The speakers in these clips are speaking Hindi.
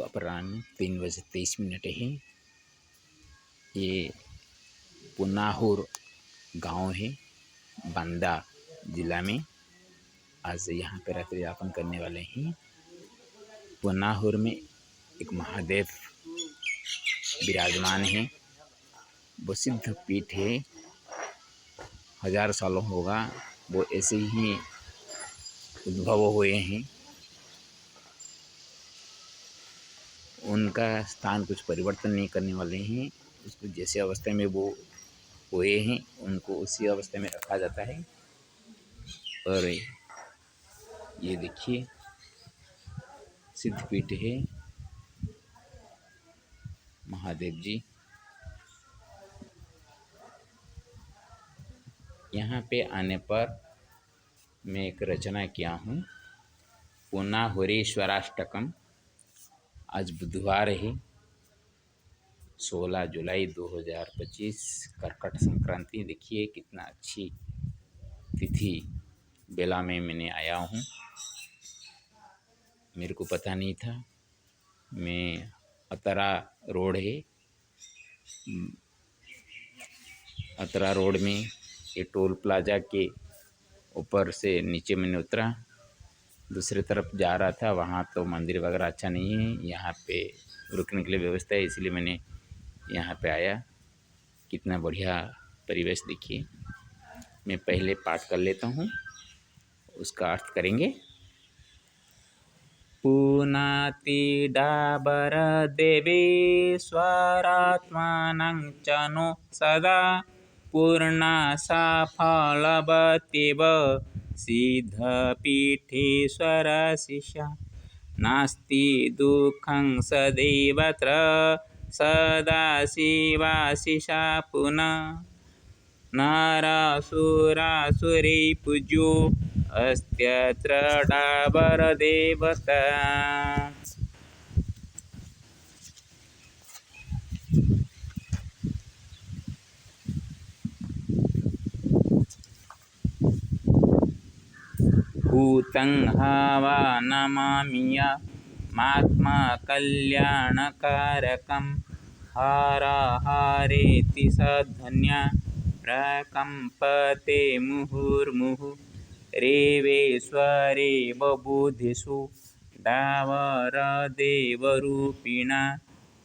अपराह्न 3:23 है। ये पुनाहुर गांव है, बांदा जिला में। आज यहाँ पे रात्रि यापन करने वाले हैं। पुनाहुर में एक महादेव विराजमान है। वो सिद्ध पीठ है, 1000 सालों होगा वो ऐसे ही उद्भव हुए हैं। उनका स्थान कुछ परिवर्तन नहीं करने वाले हैं। उसको जैसे अवस्था में वो हुए हैं उनको उसी अवस्था में रखा जाता है। और ये देखिए सिद्धपीठ है महादेव जी। यहाँ पे आने पर मैं एक रचना किया हूँ, पुनाहुरेश्वराष्टकम। आज बुधवार है, 16 जुलाई 2025, कर्कट संक्रांति। देखिए कितना अच्छी तिथि बेला में मैंने आया हूँ। मेरे को पता नहीं था। मैं अतरा रोड है, अतरा रोड में ये टोल प्लाजा के ऊपर से नीचे मैंने उतरा, दूसरी तरफ जा रहा था। वहाँ तो मंदिर वगैरह अच्छा नहीं है, यहाँ पे रुकने के लिए व्यवस्था है, इसलिए मैंने यहाँ पे आया। कितना बढ़िया परिवेश देखिए। मैं पहले पाठ कर लेता हूँ, उसका अर्थ करेंगे। पुनाति डाबर देवेश्वरात्मानं च नो सदा पूर्णा सा फलवत्येव सिद्धपीठेश्वर शिष्या नास्ति दुःखं सदैवत्र सदा शिवाशिषा पुनः नरासुरासुरे पूज्यो अस्त्यत्र डाबरदेवता। भूतं हवा नमामि मात्मकल्याणकारकं हर हरेति सद्धन्या प्रकम्पते मुहुर्मुहुः रेवेश्वरे बबुधेषु डावरदेवरूपिणा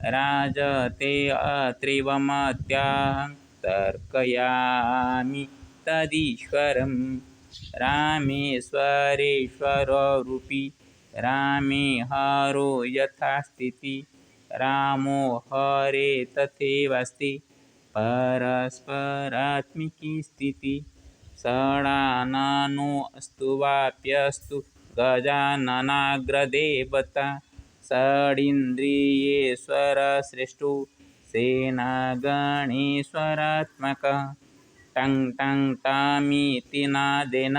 राजते अत्रिवमत्याहं तर्कयामि तदीश्वरम्। रामेश्वरेश्वररूपी रामे हरो यथा स्थिति रामो हरे तथैवास्ति परस्परात्मिकी स्थिति। षडाननो अस्तु वाप्यस्तु गजाननाग्रदेवता षडिन्द्रियेश्वर श्रेष्ठो सेनागणेश्वरात्मकः। टं टं टामिति नादेन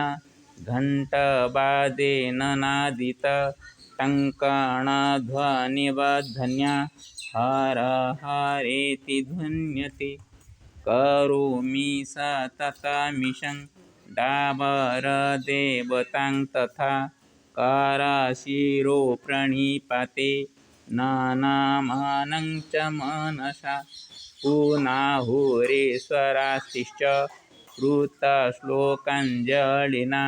घण्टवाद्येन नादित टङ्कणध्वनिवध्वन्या हर हरेति ध्वन्यते। करोमि सततमिषं डावरदेवतां तथा करशिरो प्रणिपाते नमनं च मनसा। पुनाहुरेश्वरास्तिश्च कृतश्लोकाञ्जलिना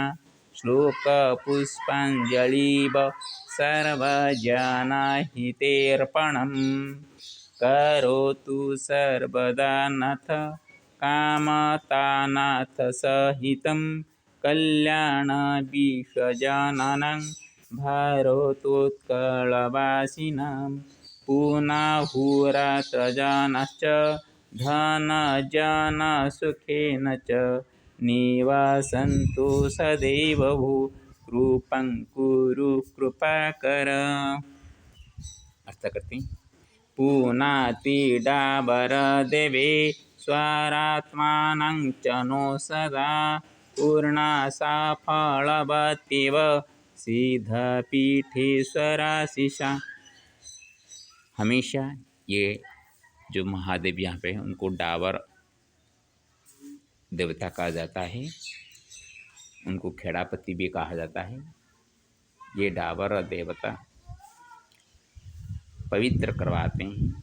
श्लोकपुष्पाञ्जलिव सर्वजनहितेऽर्पणम्। करोतु सर्वदा नाथ कामतानाथसहितं कल्याणविश्वजनानां भारतोत्कलवासिनां। पुनाहुरात्रजनाश्च धनजनसुखेन च निवसन्तु सदैव भो कृपं कुरु कृपाकर। अर्थ करते हैं। पुनाति डाबर देवेश्वरात्मानं च नो सदा पूर्णा सा फलवत्येव सिद्धपीठेश्वराशिषा। हमेशा ये जो महादेव यहाँ पे हैं उनको डाबर देवता कहा जाता है, उनको खेड़ापति भी कहा जाता है। ये डाबर देवता पवित्र करवाते हैं,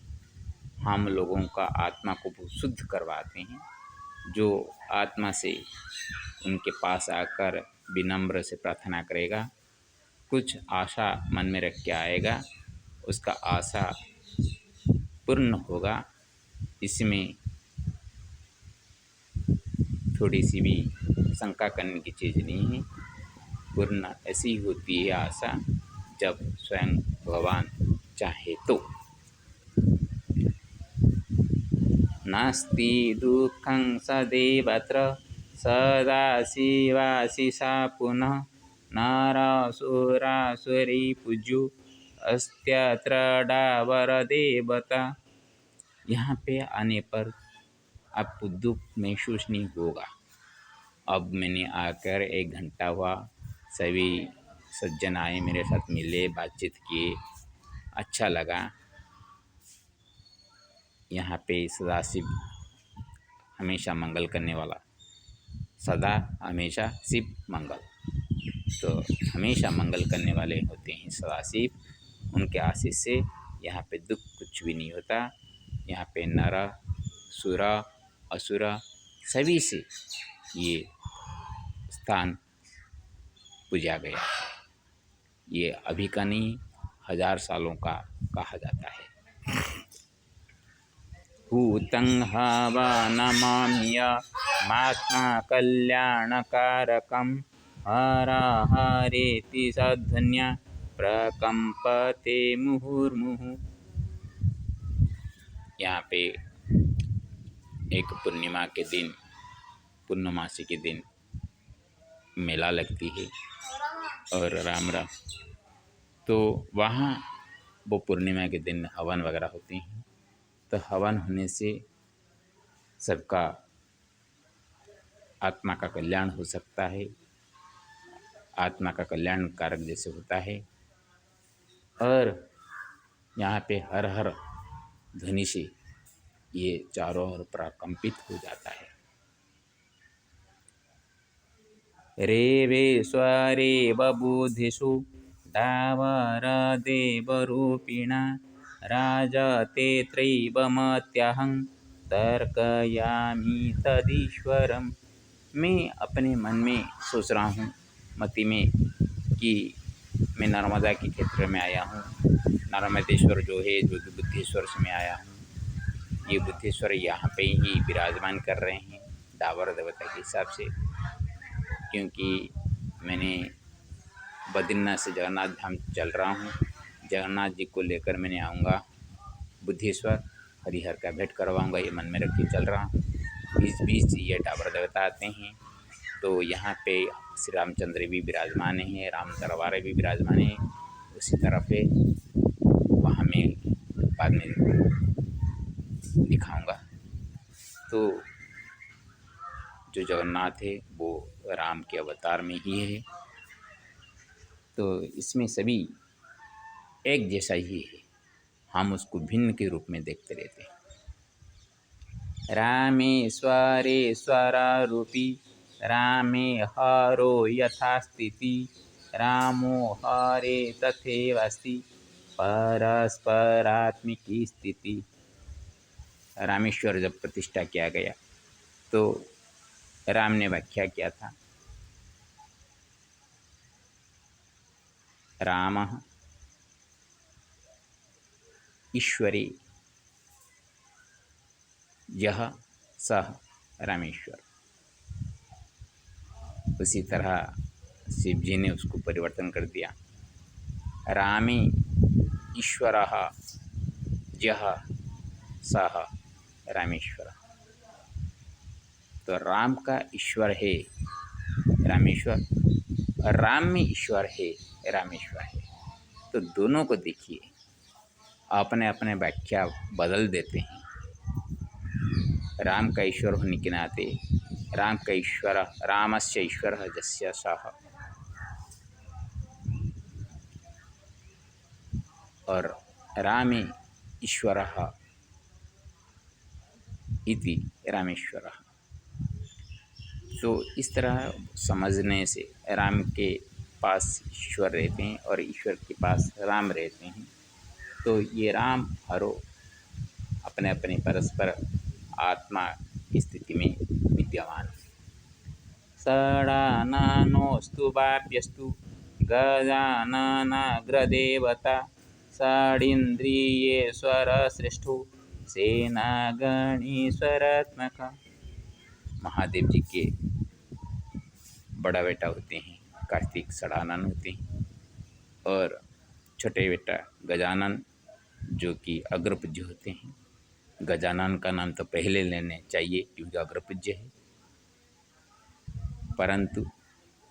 हम लोगों का आत्मा को शुद्ध करवाते हैं। जो आत्मा से उनके पास आकर विनम्र से प्रार्थना करेगा, कुछ आशा मन में रख के आएगा, उसका आशा पूर्ण होगा। इसमें थोड़ी सी भी शंका करने की चीज़ नहीं है। पूर्ण ऐसी होती है आशा जब स्वयं भगवान चाहे तो। नास्ति दुःखं सदैवत्र सदा शिवाशिषा पुनः नरासुरासुरी पूज्यो अस्त्यत्र डावर देवता। यहाँ पे आने पर आपको दुख महसूस नहीं होगा। अब मैंने आकर 1 घंटा हुआ, सभी सज्जन आए, मेरे साथ मिले, बातचीत किए, अच्छा लगा। यहाँ पे सदाशिव हमेशा मंगल करने वाला, सदा हमेशा शिव मंगल, तो हमेशा मंगल करने वाले होते हैं सदाशिव। उनके आशीष से यहाँ पे दुख कुछ भी नहीं होता। यहाँ पे नर सुर असुर सभी से ये स्थान पूजा गया। ये अभी का नहीं, 1000 सालों का कहा जाता है। भूतं हवा नमाम्यमात्मा कल्याणकारकं हरेति सध्वन्या प्रकंपते मुहुर्मुहुः। यहाँ पे एक पूर्णिमा के दिन, पूर्णमासी के दिन मेला लगती है और राम तो वहाँ वो पूर्णिमा के दिन हवन वगैरह होते हैं। तो हवन होने से सबका आत्मा का कल्याण हो सकता है, आत्मा का कल्याण कारक जैसे होता है। और यहाँ पे हर हर ध्वनि से ये चारों ओर प्रकंपित हो जाता है। रेवेश्वरे बबुधिषु दावर देवरूपिणा राजते त्रैवमत्यहं तर्कयामि तदीश्वरम। मैं अपने मन में सोच रहा हूँ, मति में, कि मैं नर्मदा के क्षेत्र में आया हूँ। नर्मदेश्वर जो है, जो कि बुद्धेश्वर से मैं आया हूँ। ये बुद्धेश्वर यहाँ पे ही विराजमान कर रहे हैं दावर देवता के हिसाब से, क्योंकि मैंने बद्रीनाथ से जगन्नाथ धाम चल रहा हूँ। जगन्नाथ जी को लेकर मैंने आऊँगा बुद्धेश्वर, हरिहर का भेंट करवाऊँगा, ये मन में रख के चल रहा हूँ। बीच बीच ये डाबर देवता आते हैं। तो यहाँ पे श्री रामचंद्र भी विराजमान हैं, राम दरबार भी विराजमान है। उसी तरह पे वहाँ मैं बाद में दिखाऊँगा। तो जो जगन्नाथ है वो राम के अवतार में ही है। तो इसमें सभी एक जैसा ही है, हम उसको भिन्न के रूप में देखते रहते हैं। रामेश्वरेश्वर रूपी रामे हरो यथा स्थिति रामो हरे तथैवास्ति परस्परात्मिकी स्थिति। रामेश्वर जब प्रतिष्ठा किया गया तो राम ने व्याख्या किया था, रामः ईश्वरे यह सह रामेश्वर। उसी तरह शिव जी ने उसको परिवर्तन कर दिया, रामे ईश्वरः यह सह रामेश्वर। तो राम का ईश्वर है रामेश्वर, और राम में ईश्वर है रामेश्वर है। तो दोनों को देखिए, अपने अपने व्याख्या बदल देते हैं। राम का ईश्वर होने के नाते राम का ईश्वर, रामस्य ईश्वरः यस्य सः, और रामे ईश्वरः इति रामेश्वरः। तो इस तरह समझने से राम के पास ईश्वर रहते हैं और ईश्वर के पास राम रहते हैं। तो ये राम हरो अपने अपने परस्पर आत्मा की स्थिति में विद्यमान। षडाननोऽस्तु वाप्यस्तु गजाननाग्रदेवता षडिन्द्रियेश्वरश्रेष्ठो सेनागणेश्वरात्मक। महादेव जी के बड़ा बेटा होते हैं कार्तिक षडानन होते हैं, और छोटे बेटा गजानन जो कि अग्रपूज्य होते हैं। गजानन का नाम तो पहले लेने चाहिए क्योंकि अग्रपूज्य है, परंतु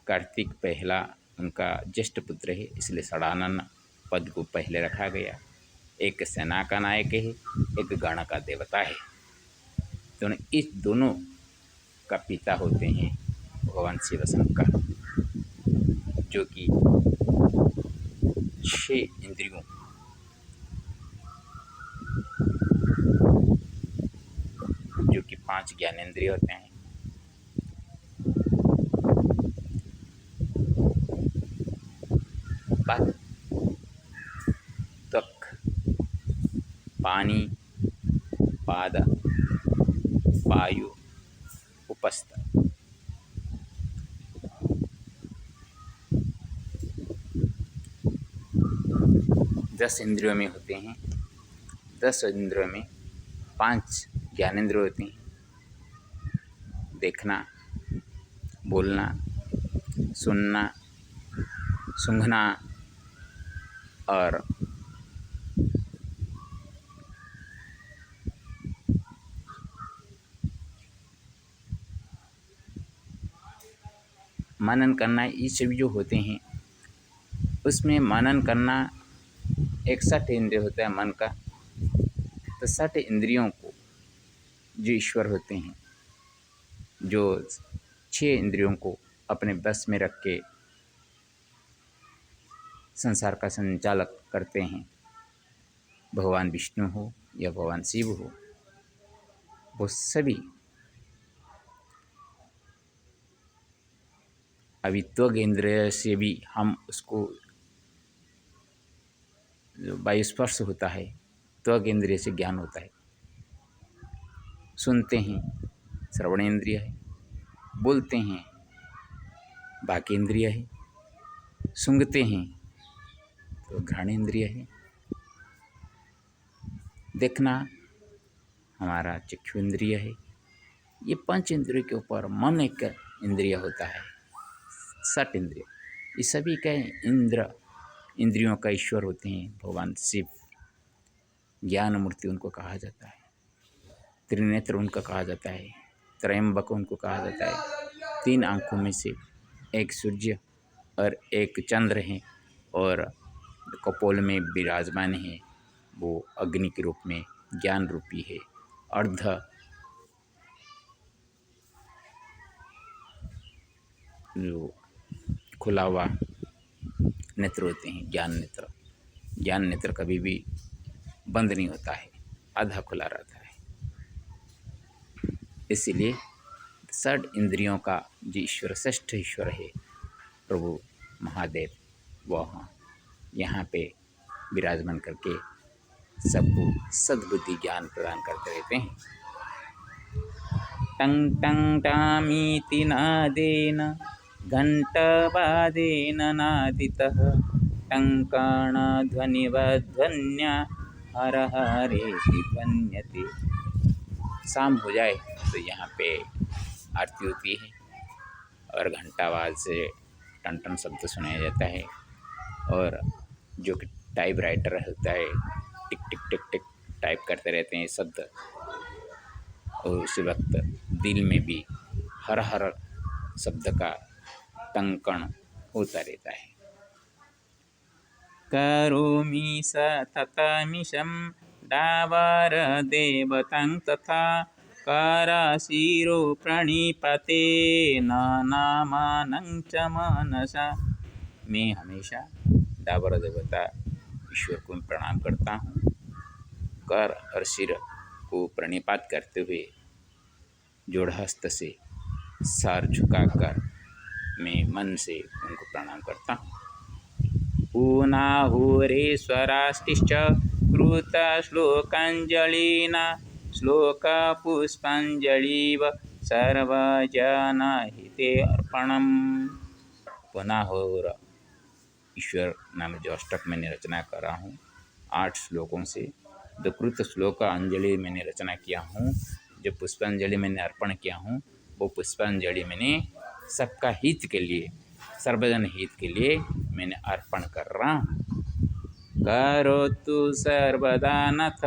कार्तिक पहला उनका ज्येष्ठ पुत्र है, इसलिए षडानन पद को पहले रखा गया। एक सेना का नायक है, एक गण का देवता है। तो इस दोनों का पिता होते हैं भगवान शिव शंकर, जो कि 6 इंद्रियों जो कि 5 ज्ञानेंद्रिय होते हैं, त्वक, पानी, पाद, वायु, उपस्थ। दस इंद्रियों में होते हैं। 10 इंद्रियों में 5 ज्ञानेंद्रिय होते हैं, देखना, बोलना, सुनना, सूंघना और मनन करना। ये सभी जो होते हैं उसमें मनन करना 61 इंद्रिय होता है मन का। तो 60 इंद्रियों को जो ईश्वर होते हैं, जो 6 इंद्रियों को अपने बस में रख के संसार का संचालक करते हैं, भगवान विष्णु हो या भगवान शिव हो, वो सभी अभी त्वग इंद्रिय से भी हम उसको जो वायुस्पर्श होता है, त्वग इंद्रिय से ज्ञान होता है। सुनते हैं, श्रवण इंद्रिय है। बोलते हैं, वाक इंद्रिय है। सूंघते हैं तो घ्राण इंद्रिय है। देखना हमारा चक्षु इंद्रिय है। ये 5 इंद्रियों के ऊपर मन एक इंद्रिय होता है। 60 इंद्रिय, ये सभी का इंद्रियों का ईश्वर होते हैं भगवान शिव। ज्ञान मूर्ति उनको कहा जाता है, त्रिनेत्र उनका कहा जाता है, त्रयंबक उनको कहा जाता है। 3 आँखों में से एक सूर्य और एक चंद्र हैं, और कपोल में विराजमान है वो अग्नि के रूप में ज्ञान रूपी है। अर्ध जो खुला हुआ नेत्र होते हैं, ज्ञान नेत्र। ज्ञान नेत्र कभी भी बंद नहीं होता है, आधा खुला रहता है। इसीलिए 60 इंद्रियों का जो ईश्वर, श्रेष्ठ ईश्वर है प्रभु महादेव, वह यहाँ पे विराजमान करके सबको सद्बुद्धि ज्ञान प्रदान करते रहते हैं। टंग टंग टामीति नादेन घंटावादेन नादितः टंकाणध्वनिवध्वन्या हर हरेति ध्वन्यते। शाम हो जाए तो यहाँ पे आरती होती है और घंटावाद से टन टन शब्द सुनाया जाता है, और जो कि टाइप राइटर होता है टिक टिक टिक टिक टाइप करते रहते हैं शब्द, और उसी वक्त दिल में भी हर हर शब्द का टंकण होता रहता है। करोमि सततमिषं डावरदेवतं तथा कराशिरो प्रणिपते नामानं च मनसा। मैं हमेशा डावर देवता ईश्वर को प्रणाम करता हूँ। कर और सिर को प्रणिपात करते हुए जोड़हस्त से सर झुकाकर मैं मन से उनको प्रणाम करता हूँ। पूर्णाहुरेश्वराष्टिश्च कृता श्लोकाञ्जलिना श्लोकपुष्पाञ्जलिव सर्वजनहिते अर्पणम्। पुनाहोर ईश्वर नाम जो अष्टक मैंने रचना कर रहा हूँ 8 श्लोकों से। जो कृत श्लोक अंजलि मैंने रचना किया हूँ, जो पुष्पांजलि मैंने अर्पण किया हूँ, वो पुष्पांजलि मैंने सबका हित के लिए, सर्वजन हित के लिए मैंने अर्पण कर रहा हूँ। करोतु सर्वदा नाथ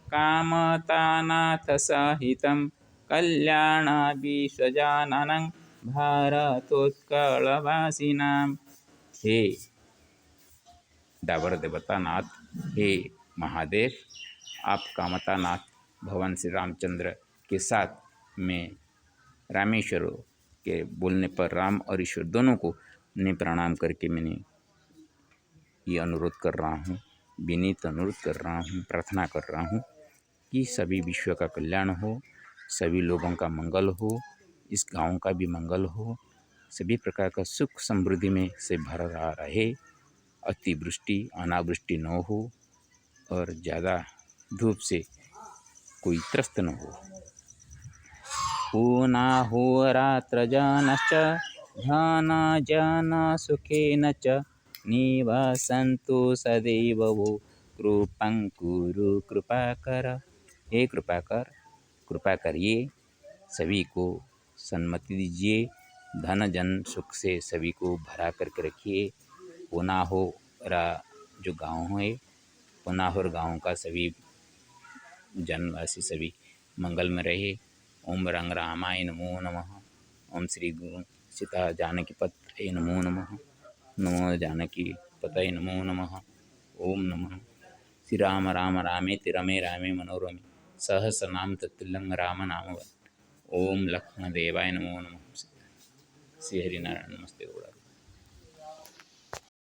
कामतानाथ सहितं कल्याणाभिष्वजाननं भारतोत्कलवासिनां। हे डाबर देवता नाथ, हे महादेव, आप कामता नाथ भगवान श्री रामचंद्र के साथ मैं रामेश्वर के बोलने पर राम और ईश्वर दोनों को मैं प्रणाम करके मैंने ये अनुरोध कर रहा हूँ, विनीत अनुरोध कर रहा हूँ, प्रार्थना कर रहा हूँ कि सभी विश्व का कल्याण हो, सभी लोगों का मंगल हो, इस गांव का भी मंगल हो, सभी प्रकार का सुख समृद्धि में से भर रहा रहे, अतिवृष्टि अनावृष्टि न हो और ज़्यादा धूप से कोई त्रस्त न हो। पूर्णाहोरात्रजनश्च धनजन सुखेन च निवसन्तु सदैव वो कृपां कुरु कृपाकर। हे कृपाकर, कृपा करिए, सभी को सन्मति दीजिए, धन जन सुख से सभी को भरा करके रखिए। पुनाहोरा जो गांव है, पुनाहोर गांव का सभी जनवासी सभी मंगल में रहे। ओम रंग रामाय नमो नमः। ओम श्री गुरु सीता जानकी पतये नमो नमः। नमो जानकी पतये नमो नमः। ओम नमः श्री राम राम रामेति रमे रामे मनोरमे सहस्रनाम तत्तुल्यं राम नाम। ओम लक्ष्मण देवाय नमो नमः। श्री हरिनारायण नमस्ते।